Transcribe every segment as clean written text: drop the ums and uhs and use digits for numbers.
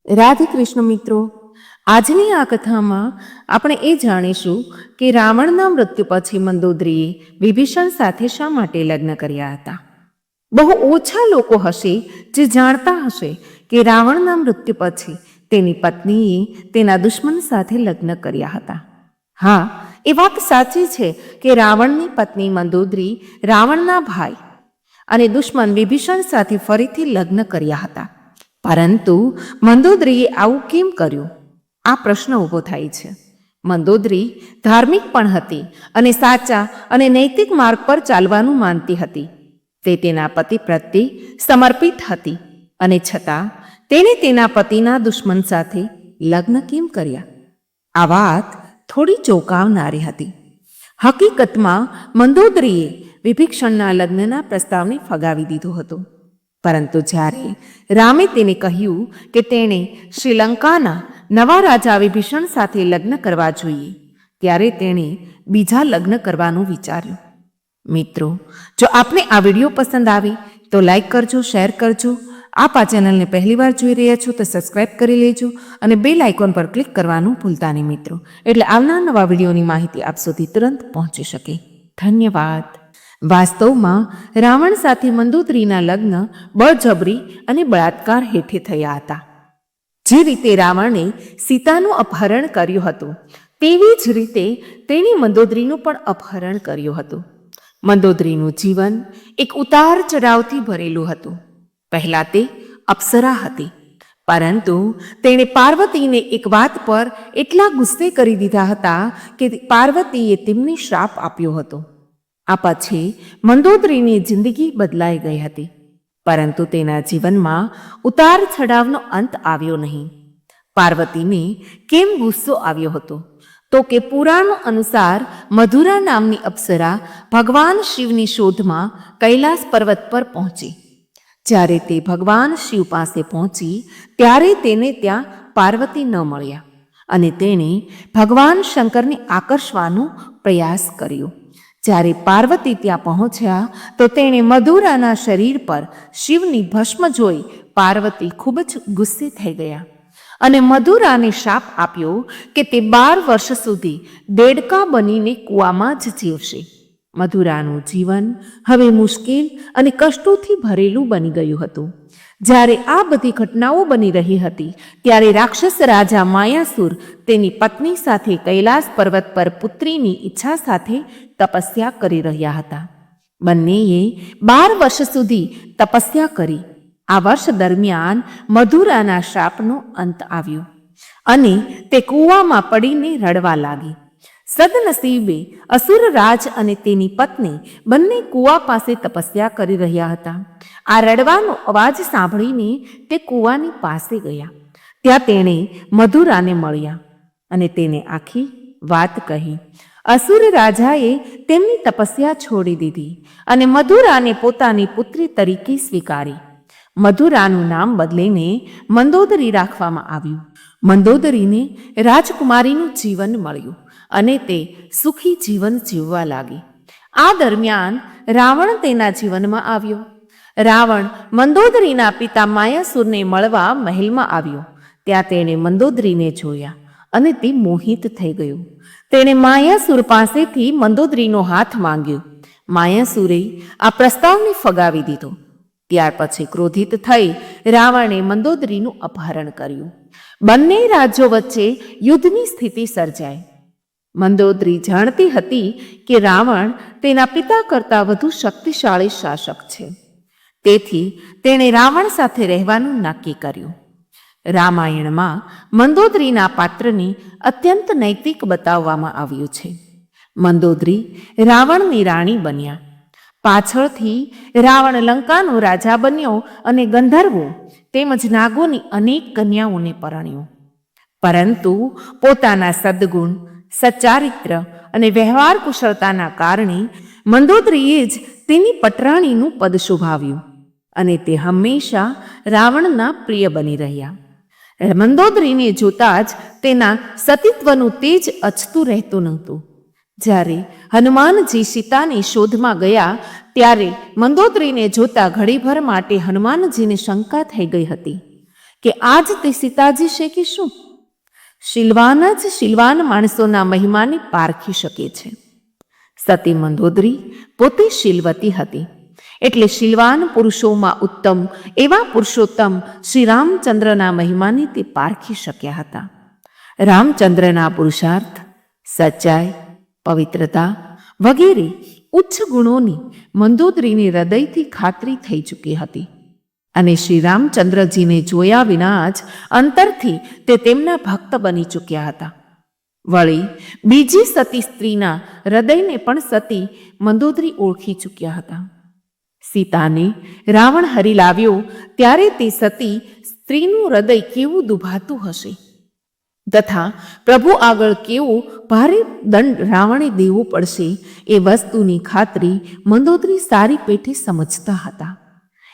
રાધે કૃષ્ણ મિત્રો, આજની આ કથામાં આપણે એ જાણીશું કે રાવણના મૃત્યુ પછી મંદોદરીએ વિભીષણ સાથે શા માટે લગ્ન કર્યા હતા. બહુ ઓછા લોકો હશે જે જાણતા હશે કે રાવણના મૃત્યુ પછી તેની પત્નીએ તેના દુશ્મન સાથે લગ્ન કર્યા હતા. હા, એ વાત સાચી છે કે રાવણની પત્ની મંદોદરી રાવણના ભાઈ અને દુશ્મન વિભીષણ સાથે ફરીથી લગ્ન કર્યા હતા. પરંતુ મંદોદરીએ આવું કેમ કર્યું? આ પ્રશ્ન ઊભો થાય છે. મંદોદરી ધાર્મિક પણ હતી અને સાચા અને નૈતિક માર્ગ પર ચાલવાનું માનતી હતી. તે તેના પતિ પ્રત્યે સમર્પિત હતી અને છતાં તેણે તેના પતિના દુશ્મન સાથે લગ્ન કેમ કર્યા? આ વાત થોડી ચોંકાવનારી હતી. હકીકતમાં મંદોદરીએ વિભીષણના લગ્નના પ્રસ્તાવને ફગાવી દીધો હતો. પરંતુ જ્યારે રામે તેને કહ્યું કે તેણે શ્રીલંકાના નવા રાજા વિભીષણ સાથે લગ્ન કરવા જોઈએ, ત્યારે તેણે બીજા લગ્ન કરવાનું વિચાર્યું. મિત્રો, જો આપને આ વિડીયો પસંદ આવે તો લાઈક કરજો, શેર કરજો. આપ આ ચેનલને પહેલીવાર જોઈ રહ્યા છો તો સબસ્ક્રાઈબ કરી લેજો અને બેલ આઇકોન પર ક્લિક કરવાનું ભૂલતા નહીં મિત્રો, એટલે આવનાર નવા વિડીયોની માહિતી આપ સુધી તુરંત પહોંચી શકે. ધન્યવાદ. વાસ્તવમાં રાવણ સાથે મંદોદરીના લગ્ન બળજબરી અને બળાત્કાર હેઠે થયા હતા. જે રીતે રાવણે સીતાનું અપહરણ કર્યું હતું, તેવી જ રીતે તેણે મંદોદરીનું પણ અપહરણ કર્યું હતું. મંદોદરીનું જીવન એક ઉતાર ચઢાવથી ભરેલું હતું. પહેલાં તે અપ્સરા હતી, પરંતુ તેણે પાર્વતીને એક વાત પર એટલા ગુસ્સે કરી દીધા હતા કે પાર્વતીએ તેમને શ્રાપ આપ્યો હતો. આ પછી મંદોદરીની જિંદગી બદલાઈ ગઈ હતી, પરંતુ તેના જીવનમાં ઉતાર ચઢાવનો અંત આવ્યો નહીં. પાર્વતીને કેમ ગુસ્સો આવ્યો હતો? તો કે પુરાણો અનુસાર મધુરા નામની અપ્સરા ભગવાન શિવની શોધમાં કૈલાસ પર્વત પર પહોંચી. જ્યારે તે ભગવાન શિવ પાસે પહોંચી ત્યારે તેને ત્યાં પાર્વતી ન મળ્યા અને તેણે ભગવાન શંકરને આકર્ષવાનો પ્રયાસ કર્યો. જ્યારે પાર્વતી ત્યાં પહોંચ્યા તો તેણે મધુરાના શરીર પર શિવની ભસ્મ જોઈ પાર્વતી ખૂબ જ ગુસ્સે થઈ ગયા અને મધુરાને શાપ આપ્યો કે તે 12 વર્ષ સુધી દેડકા બનીને કૂવામાં જ જીવશે. મધુરાનું જીવન હવે મુશ્કેલ અને કષ્ટોથી ભરેલું બની ગયું હતું. જ્યારે આ બધી ઘટનાઓ બની રહી હતી ત્યારે રાક્ષસ રાજા માયાસુર તેની પત્ની સાથે કૈલાસ પર્વત પર પુત્રીની ઈચ્છા સાથે તપસ્યા કરી રહ્યા હતા. બંનેએ 12 વર્ષ સુધી તપસ્યા કરી. આ વર્ષ દરમિયાન મધુરાના શાપનો અંત આવ્યો અને તે કૂવામાં પડીને રડવા લાગી. સદનસીબે અસુરરાજ અને તેની પત્ની બંને કૂવા પાસે તપસ્યા કરી રહ્યા હતા. આ રડવાનો અવાજ સાંભળીને તે કૂવાની પાસે ગયા. ત્યાં તેણે મધુરાને મળ્યા અને તેને આખી વાત કહી. અસુર રાજાએ તેમની તપસ્યા છોડી દીધી અને મધુરાને પોતાની પુત્રી તરીકે સ્વીકારી. મધુરાનું નામ બદલીને મંદોદરી રાખવામાં આવ્યું. મંદોદરીને રાજકુમારીનું જીવન મળ્યું અને તે સુખી જીવન જીવવા લાગી. આ દરમિયાન રાવણ તેના જીવનમાં આવ્યો. રાવણ મંદોદરીના પિતા માયાસુરને મળવા મહેલમાં આવ્યો. ત્યાં તેણે મંદોદરીને જોયા અને તે મોહિત થઈ ગયો. તેણે માયાસુર પાસેથી મંદોદરીનો હાથ માંગ્યો. માયાસુરે આ પ્રસ્તાવને ફગાવી દીધો. ત્યાર પછી ક્રોધિત થઈ રાવણે મંદોદરીનું અપહરણ કર્યું. બંને રાજ્યો વચ્ચે યુદ્ધની સ્થિતિ સર્જાઈ. મંદોદરી જાણતી હતી કે રાવણ તેના પિતા કરતાં વધુ શક્તિશાળી શાસક છે. તેથી તેણે રાવણ સાથે રહેવાનું નક્કી કર્યું. રામાયણમાં મંદોદરીના પાત્રને અત્યંત નૈતિક બતાવવામાં આવ્યું છે. મંદોદરી રાવણની રાણી બન્યા. પાછળથી રાવણ લંકાનો રાજા બન્યો અને ગંધર્વો તેમજ નાગોની અનેક કન્યાઓને પરણ્યો. પરંતુ પોતાના સદ્ગુણ, સચ્ચારિત્ર અને વ્યવહાર કુશળતાના કારણે મંદોદરીએ જ તેની પટરાણીનું પદ શોભાવ્યું અને તે હંમેશા રાવણના પ્રિય બની રહ્યા. મંદોદરીને જોતા જ તેના સતીત્વનું તેજ અચતું રહેતું નહોતું. જ્યારે હનુમાનજી સીતાની શોધમાં ગયા ત્યારે મંદોદરીને જોતા ઘડીભર માટે હનુમાનજીને શંકા થઈ ગઈ હતી કે આજ તે સીતાજી છે કે શું? શીલવાન જ શીલવાન માણસોના મહિમાને પારખી શકે છે. સતી મંદોદરી પોતે શીલવતી હતી, એટલે શીલવાન પુરુષોમાં ઉત્તમ એવા પુરુષોત્તમ શ્રી રામચંદ્રના મહિમાને તે પારખી શક્યા હતા. રામચંદ્રના પુરુષાર્થ, સચ્ચાઈ, પવિત્રતા વગેરે ઉચ્ચ ગુણોની મંદોદરીની હૃદયથી ખાતરી થઈ ચૂકી હતી અને શ્રી રામચંદ્રજીને જોયા વિના જ અંતરથી તે તેમના ભક્ત બની ચૂક્યા હતા. વળી બીજી સતી સ્ત્રીના હૃદયને પણ સતી મંદોદરી ઓળખી ચૂક્યા હતા. સીતાને રાવણ હરી લાવ્યો ત્યારે તે સતી સ્ત્રીનું હૃદય કેવું દુભાતું હશે તથા પ્રભુ આગળ કેવો ભારે દંડ રાવણે દેવો પડશે એ વસ્તુની ખાતરી મંદોદરી સારી પેઠે સમજતા હતા.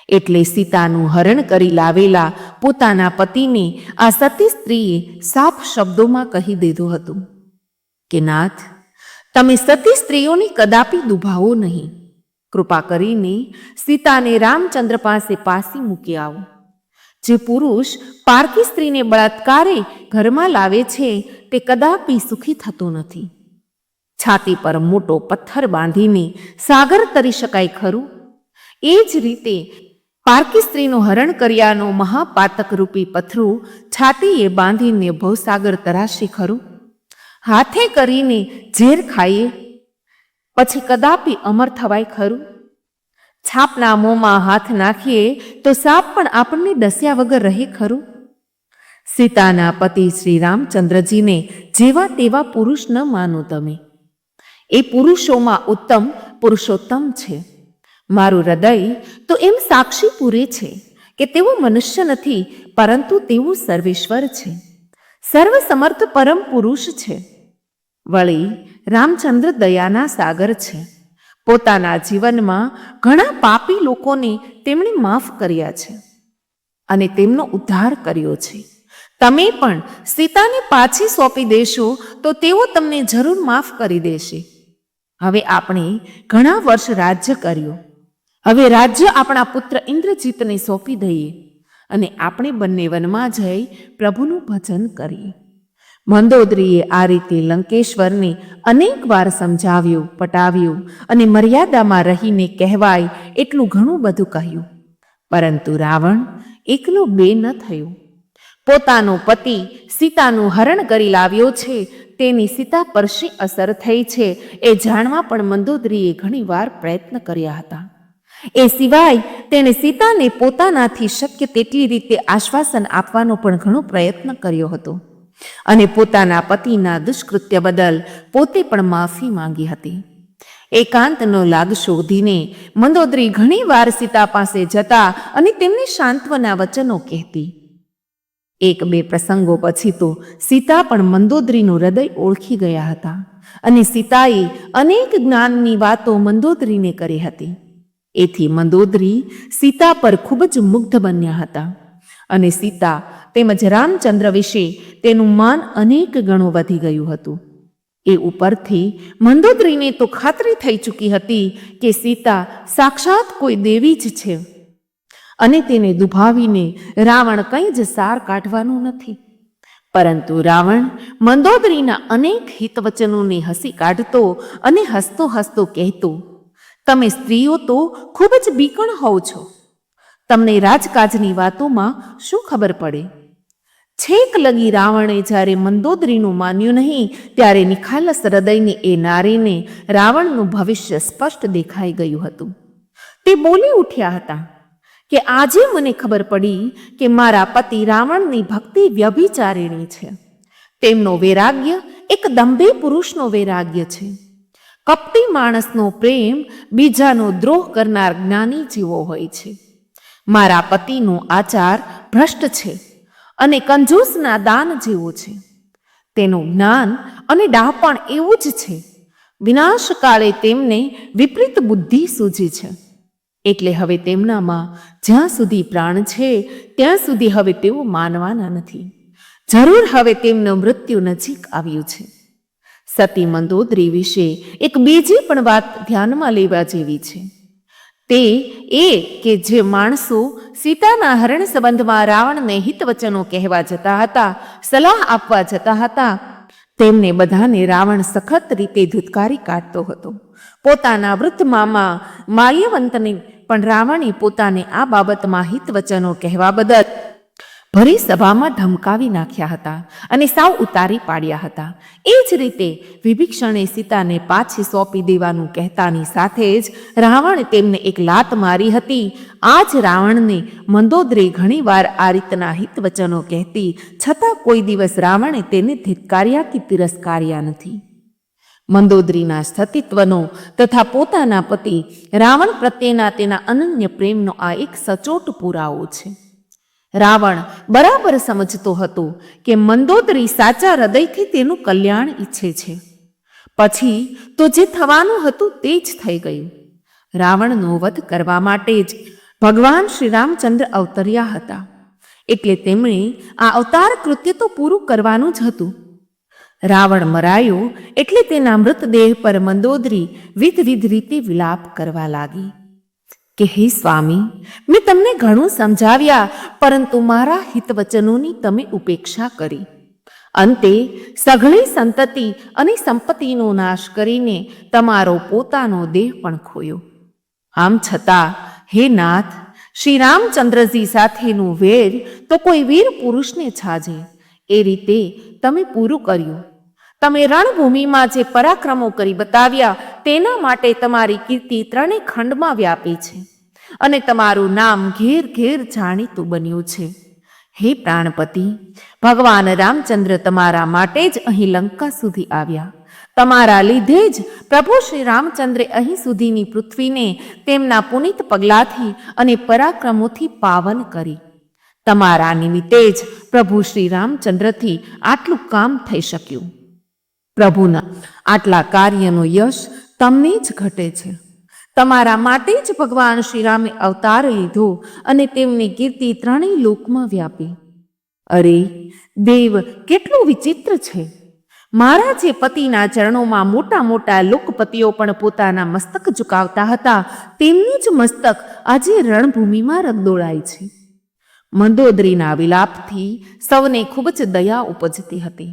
એટલે સીતાનું હરણ કરી લાવેલા પોતાના પતિને આ સતી સ્ત્રીએ સાફ શબ્દોમાં કહી દીધું હતું કે નાથ, તમે સતી સ્ત્રીઓને કદાપી દુભાવો નહીં. કૃપા કરીને સીતાને રામચંદ્ર પાસે પાસી મૂકી આવો. જે પુરુષ પારકી સ્ત્રીને બળાત્કારે ઘરમાં લાવે છે તે કદાપી સુખી થતો નથી. છાતી પર મોટો પથ્થર બાંધીને સાગર તરી શકાય ખરું? એ જ રીતે પારકી સ્ત્રીનું હરણ કર્યાનો મહાપાતક રૂપી પથરું છાતીએ બાંધીને ભવસાગર તરાશે ખરું? હાથે કરીને ઝેર ખાઈએ પછી કદાપી અમર થવાય ખરું? છાપના મોંમાં હાથ નાખીએ તો સાપ પણ આપણને ડસ્યા વગર રહે ખરું? સીતાના પતિ શ્રી રામચંદ્રજીને જેવા તેવા પુરુષ ન માનો તમે. એ પુરુષોમાં ઉત્તમ પુરુષોત્તમ છે. મારું હૃદય તો એમ સાક્ષી પૂરે છે કે તેઓ મનુષ્ય નથી, પરંતુ તેઓ સર્વેશ્વર છે, સર્વસમર્થ પરમ પુરુષ છે. વળી રામચંદ્ર દયાના સાગર છે. પોતાના જીવનમાં ઘણા પાપી લોકોને તેમણે માફ કર્યા છે અને તેમનો ઉદ્ધાર કર્યો છે. તમે પણ સીતાને પાછી સોંપી દેશો તો તેઓ તમને જરૂર માફ કરી દેશે. હવે આપણે ઘણા વર્ષ રાજ્ય કર્યું, હવે રાજ્ય આપણા પુત્ર ઇન્દ્રજીતને સોંપી દઈએ અને આપણે બંને વનમાં જઈ પ્રભુનું ભજન કરીએ. મંદોદરીએ આ રીતે લંકેશ્વરને અનેક વાર સમજાવ્યું, પટાવ્યું અને મર્યાદામાં રહીને કહેવાય એટલું ઘણું બધું કહ્યું, પરંતુ રાવણ એકલો બે ન થયો. પોતાનો પતિ સીતાનું હરણ કરી લાવ્યો છે તેની સીતા પર શી અસર થઈ છે એ જાણવા પણ મંદોદરીએ ઘણીવાર પ્રયત્ન કર્યા હતા. એ સિવાય તેણે સીતાને પોતાનાથી શક્ય તેટલી રીતે આશ્વાસન આપવાનો પણ ઘણો પ્રયત્ન કર્યો હતો અને પોતાના પતિના દુષ્કૃત્ય બદલ પોતે પણ માફી માંગી હતી. એકાંતનો લાગ શોધીને મંદોદરી ઘણીવાર સીતા પાસે જતા અને તેમને સાંત્વના વચનો કહેતી. એક બે પ્રસંગો પછી તો સીતા પણ મંદોદરીનું હૃદય ઓળખી ગયા હતા અને સીતાએ અનેક જ્ઞાનની વાતો મંદોદરીને કરી હતી. એથી મંદોદરી સીતા પર ખૂબ જ મુગ્ધ બન્યા હતા અને સીતા તેમજ રામચંદ્ર વિશે તેનું માન અનેક ગણું વધી ગયું હતું. એ ઉપરથી મંદોદરીને તો ખાતરી થઈ ચૂકી હતી કે સીતા સાક્ષાત કોઈ દેવી જ છે અને તેને દુભાવીને રાવણ કંઈ જ સાર કાઢવાનું નથી. પરંતુ રાવણ મંદોદરીના અનેક હિતવચનોને હસી કાઢતો અને હસતો હસતો કહેતો, તમે સ્ત્રીઓ તો ખૂબ જ બીકણ હોવ છો. તમને રાજકાજની વાતોમાં શું ખબર પડે? છેક લગી રાવણે જ્યારે મંદોદરીનું માન્યું નહીં ત્યારે નિખાલસ હૃદયની એ નારીને રાવણનું ભવિષ્ય સ્પષ્ટ દેખાઈ ગયું હતું. તે બોલી ઉઠ્યા હતા કે આજે મને ખબર પડી કે મારા પતિ રાવણની ભક્તિ વ્યભિચારિણી છે. તેમનો વૈરાગ્ય એક દંભી પુરુષનો વૈરાગ્ય છે. કપટી માણસનો પ્રેમ બીજાનો દ્રોહ કરનાર જ્ઞાની જેવો હોય છે. મારા પતિનો આચાર ભ્રષ્ટ છે અને કંજૂસના દાન જેવો છે. તેનું જ્ઞાન અને ડાહપણ એવું જ છે. વિનાશકાળે તેમને વિપરીત બુદ્ધિ સૂજી છે. એટલે હવે તેમનામાં જ્યાં સુધી પ્રાણ છે ત્યાં સુધી હવે તેઓ માનવાના નથી. જરૂર હવે તેમનું મૃત્યુ નજીક આવ્યું છે. સતી મંદોદરી વિશે એક બીજી પણ વાત ધ્યાનમાં લેવા જેવી છે. તે એ કે જે માણસો સીતાના હરણ સંબંધમાં રાવણને હિત વચનો કહેવા જતા હતા, સલાહ આપવા જતા હતા, તેમને બધાને રાવણ સખત રીતે ધુતકારી કાઢતો હતો. પોતાના વૃદ્ધ મામા માલ્યવંતને પણ રાવણે પોતાને આ બાબતમાં હિત વચનો કહેવા બદલ ભરી સભામાં ધમકાવી નાખ્યા હતા અને સાવ ઉતારી પાડ્યા હતા. એ જ રીતે વિભીષણે સીતાને પાછી સોંપી દેવાનું કહેતાની સાથે જ રાવણે તેમને એક લાત મારી હતી. આ જ રાવણને મંદોદરી ઘણીવાર આ રીતના હિત વચનો કહેતી, છતાં કોઈ દિવસ રાવણે તેને ધિક્કાર્યા કે તિરસ્કાર્યા નથી. મંદોદરીના સતીત્વનો તથા પોતાના પતિ રાવણ પ્રત્યેના તેના અનન્ય પ્રેમનો આ એક સચોટ પુરાવો છે. રાવણ બરાબર સમજતો હતો કે મંદોદરી સાચા હૃદયથી તેનું કલ્યાણ ઈચ્છે છે. પછી તો જે થવાનું હતું તે જ થઈ ગયું. રાવણનો વધ કરવા માટે જ ભગવાન શ્રી રામચંદ્ર અવતર્યા હતા, એટલે તેમણે આ અવતાર કૃત્ય તો પૂરું કરવાનું જ હતું. રાવણ મરાયો એટલે તેના મૃતદેહ પર મંદોદરી વિધવિધ રીતે વિલાપ કરવા લાગી કે હે સ્વામી, મેં તમને ઘણું સમજાવ્યા, પરંતુ મારા હિતવચનોની તમે ઉપેક્ષા કરી. અંતે સઘળી સંતતિ અને સંપત્તિનો નાશ કરીને તમારો પોતાનો દેહ પણ ખોયો. આમ છતાં હે નાથ, શ્રી રામચંદ્રજી સાથેનું વેર તો કોઈ વીર પુરુષને છાજે, એ રીતે તમે પૂરું કર્યું. તમે રણભૂમિમાં જે પરાક્રમો કરી બતાવ્યા તેના માટે તમારી કીર્તિ ત્રણેય ખંડમાં વ્યાપી છે અને તમારું નામ ઘેર ઘેર જાણીતું બન્યું છે. હે પ્રાણપતિ, ભગવાન રામચંદ્ર તમારા માટે જ અહીં લંકા સુધી આવ્યા. તમારા લીધે જ પ્રભુ શ્રી રામચંદ્રે અહીં સુધીની પૃથ્વીને તેમના પુનિત પગલાથી અને પરાક્રમોથી પાવન કરી. તમારા નિમિત્તે જ પ્રભુ શ્રી રામચંદ્રથી આટલું કામ થઈ શક્યું. પ્રભુના આટલા કાર્યનો યશ તમને જ ઘટે છે. તમારા માટે જ ભગવાન શ્રી રામે અવતાર લીધો અને તેમની કીર્તિ ત્રણેય લોકમાં વ્યાપી. અરે દેવ, કેટલું વિચિત્ર છે! મારા જે પતિના ચરણોમાં મોટા મોટા લોકપતિઓ પણ પોતાના મસ્તક ઝુકાવતા હતા, તેમનું જ મસ્તક આજે રણભૂમિમાં રગદોળાય છે. મંદોદરીના વિલાપથી સૌને ખૂબ જ દયા ઉપજતી હતી.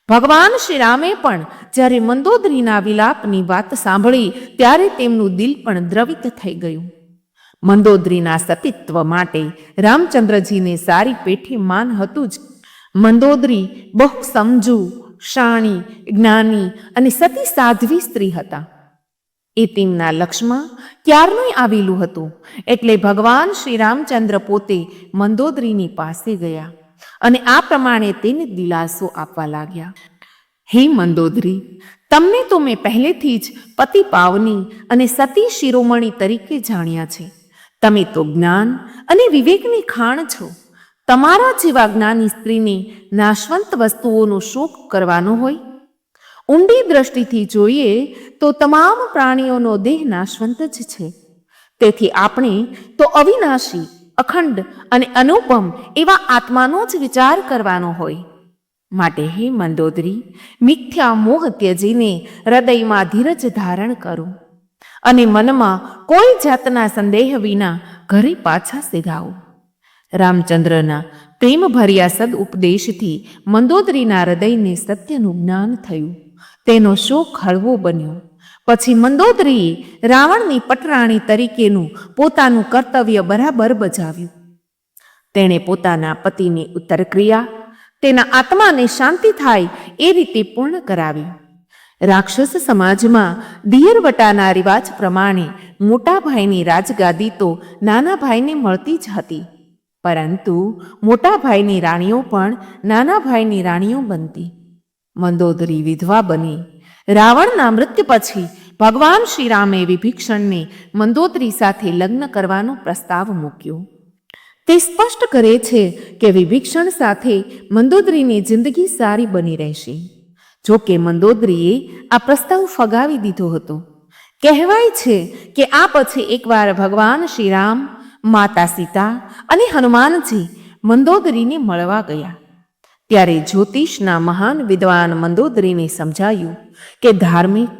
ભગવાન શ્રી રામે પણ જ્યારે મંદોદરીના વિલાપની વાત સાંભળી ત્યારે તેમનું દિલ પણ દ્રવિત થઈ ગયું. મંદોદરીના સતીત્વ માટે રામચંદ્રજીને સારી પેઠે માન હતું જ. મંદોદરી બહુ સમજુ, શાણી, જ્ઞાની અને સતી સાધ્વી સ્ત્રી હતા. એ તેમના લક્ષ્યમાં ક્યારનું આવેલું હતું. એટલે ભગવાન શ્રી રામચંદ્ર પોતે મંદોદરીની પાસે ગયા અને આ પ્રમાણે તેને દિલાસો આપવા લાગ્યા. હે મંદોદરી, તમને તો મેં પહેલેથી જ પતિ પાવની અને સતી શિરોમણી તરીકે જાણ્યા છે. તમે તો જ્ઞાન અને વિવેકની ખાણ છો. તમારા જેવા જ્ઞાની સ્ત્રીને નાશવંત વસ્તુઓનો શોક કરવાનો હોય? ઊંડી દ્રષ્ટિથી જોઈએ તો તમામ પ્રાણીઓનો દેહ નાશવંત જ છે. તેથી આપણે તો અવિનાશી, અખંડ અને અનુપમ એવા આત્માનો જ વિચાર કરવાનો હોય. માટે હે મંદોદરી, મિથ્યા મોહ ત્યજીને હૃદયમાં ધીરજ ધારણ કરો અને મનમાં કોઈ જાતના સંદેહ વિના ઘરે પાછા સિધાવો. રામચંદ્રના પ્રેમભર્યા સદ ઉપદેશથી મંદોદરીના હૃદયને સત્યનું જ્ઞાન થયું. તેનો શોક હળવો બન્યો. પછી મંદોદરીએ રાવણની પટરાણી તરીકેનું પોતાનું કર્તવ્ય બરાબર બજાવ્યું. તેણે પોતાના પતિની ઉત્તરક્રિયા તેના આત્માને શાંતિ થાય એ રીતે પૂર્ણ કરાવી. રાક્ષસ સમાજમાં દિયરવટાના રિવાજ પ્રમાણે મોટા ભાઈની રાજગાદી તો નાના ભાઈને મળતી જ હતી, પરંતુ મોટા ભાઈની રાણીઓ પણ નાના ભાઈની રાણીઓ બનતી. મંદોદરી વિધવા બની. રાવણના મૃત્યુ પછી ભગવાન શ્રી રામે વિભીષણને મંદોદરી સાથે લગ્ન કરવાનો પ્રસ્તાવ મૂક્યો. તે સ્પષ્ટ કરે છે કે વિભીષણ સાથે મંદોદરીની જિંદગી સારી બની રહેશે. જો કે મંદોદરીએ આ પ્રસ્તાવ ફગાવી દીધો હતો. કહેવાય છે કે આ પછી એકવાર ભગવાન શ્રી રામ, માતા સીતા અને હનુમાનજી મંદોદરીને મળવા ગયા. ત્યારે જ્યોતિષના મહાન વિદ્વાન મંદોદરીને સમજાયું કે ધાર્મિક,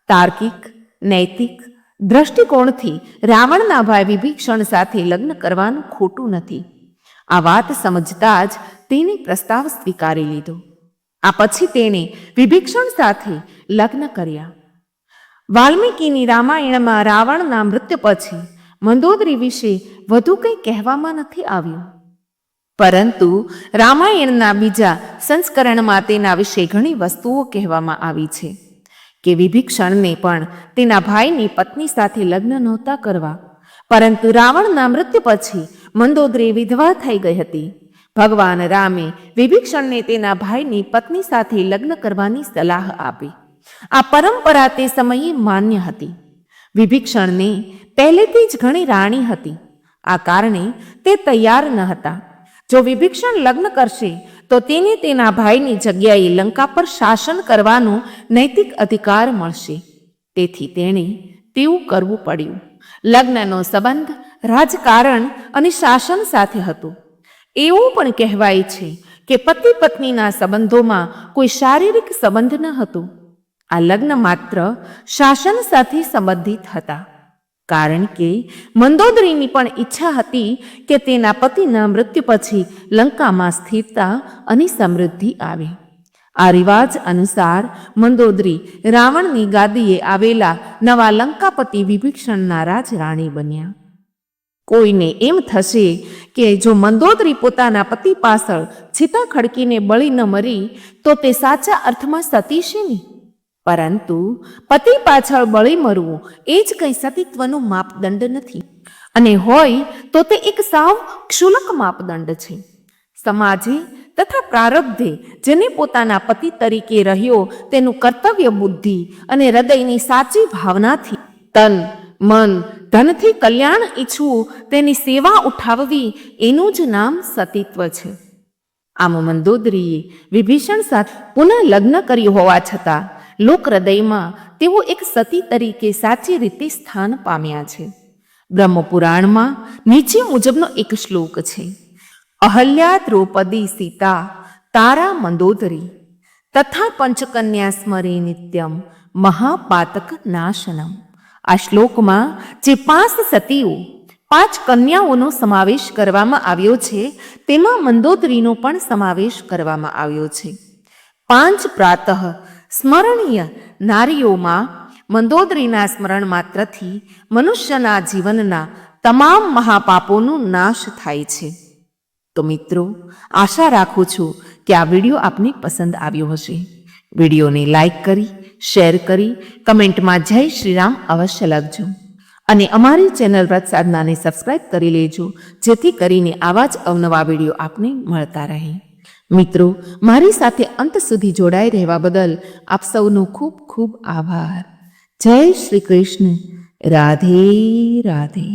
તાર્કિક, નૈતિક, દ્રષ્ટિકોણથી રાવણના ભાઈ વિભીષણ સાથે લગ્ન કરવાનું ખોટું નથી. આ વાત સમજતા જ તેને પ્રસ્તાવ સ્વીકારી લીધો. આ પછી તેણે વિભીષણ સાથે લગ્ન કર્યા. વાલ્મીકીની રામાયણમાં રાવણના મૃત્યુ પછી મંદોદરી વિશે વધુ કંઈ કહેવામાં નથી આવ્યું, પરંતુ રામાયણના બીજા સંસ્કરણમાં તેના વિશે ઘણી વસ્તુઓ કહેવામાં આવી છે કે વિભીષણને પણ તેના ભાઈની પત્ની સાથે લગ્ન નહોતા કરવા, પરંતુ રાવણના મૃત્યુ પછી મંદોદરી વિધવા થઈ ગઈ હતી. ભગવાન રામે વિભીષણને તેના ભાઈની પત્ની સાથે લગ્ન કરવાની સલાહ આપી. આ પરંપરા તે સમયે માન્ય હતી. વિભીષણને પહેલેથી જ ઘણી રાણી હતી. આ કારણે તે તૈયાર ન હતા. જો વિભીષણ લગ્ન કરશે તો તેને તેના ભાઈની જગ્યાએ લંકા પર શાસન કરવાનો નૈતિક અધિકાર મળશે. તેથી તેણે તેવું કરવું પડ્યું. લગ્નનો સંબંધ રાજકારણ અને શાસન સાથે હતો. એવું પણ કહેવાય છે કે પતિ પત્નીના સંબંધોમાં કોઈ શારીરિક સંબંધ ન હતો. આ લગ્ન માત્ર શાસન સાથે સંબંધિત હતા, કારણ કે મંદોદરીની પણ ઈચ્છા હતી કે તેના પતિના મૃત્યુ પછી લંકામાં સ્થિરતા અને સમૃદ્ધિ આવે. આ રિવાજ અનુસાર મંદોદરી રાવણની ગાદીએ આવેલા નવા લંકાપતિ વિભીષણના રાજરાણી બન્યા. કોઈને એમ થશે કે જો મંદોદરી પોતાના પતિ પાછળ ચિતા ખડકીને બળી ન મરી તો તે સાચા અર્થમાં સતી છે ને? પરંતુ પતિ પાછળ બળી મરવું એ જ કંઈ સતીત્વનું માપદંડ નથી, અને હોય તો તે એક સાવ ક્ષુલક માપદંડ છે. સમાજે તથા પ્રારબ્ધે જેને પોતાના પતિ તરીકે રહ્યો તેનું કર્તવ્ય બુદ્ધિ અને હૃદયની સાચી ભાવનાથી તન મન ધનથી કલ્યાણ ઈચ્છવું, તેની સેવા ઉઠાવવી, એનું જ નામ સતીત્વ છે. આમ મંદોદરીએ વિભીષણ સાથે પુનઃ લગ્ન કર્યું હોવા છતાં લોક હૃદયમાં તેઓ એક સતી તરીકે સાચી રીતે સ્થાન પામ્યા છે. બ્રહ્મપુરાણમાં નીચે મુજબનો એક શ્લોક છે: અહલ્યા દ્રૌપદી સીતા તારા મંદોદરી તથા પંચકન્યા સ્મરે નિત્યમ મહાપાતક નાશનમ. આ શ્લોકમાં જે 5 સતીઓ 5 કન્યાઓનો સમાવેશ કરવામાં આવ્યો છે, તેમાં મંદોદરીનો પણ સમાવેશ કરવામાં આવ્યો છે. 5 પ્રાતઃ સ્મરણીય નારીઓમાં મંદોદરીના સ્મરણ માત્રથી મનુષ્યના જીવનના તમામ મહાપાપોનો નાશ થાય છે. તો મિત્રો, આશા રાખું છું કે આ વિડીયો આપને પસંદ આવ્યો હશે. વિડીયોને લાઈક કરી, શેર કરી, કમેન્ટમાં જય શ્રી રામ અવશ્ય લખજો, અને અમારી ચેનલ વ્રત સાધનાને સબસ્ક્રાઈબ કરી લેજો, જેથી કરીને આવા જ અવનવા વિડીયો આપને મળતા રહે. મિત્રો, મારી સાથે અંત સુધી જોડાઈ રહેવા બદલ આપ સૌનો ખૂબ ખૂબ આભાર. જય શ્રી કૃષ્ણ. રાધે રાધે.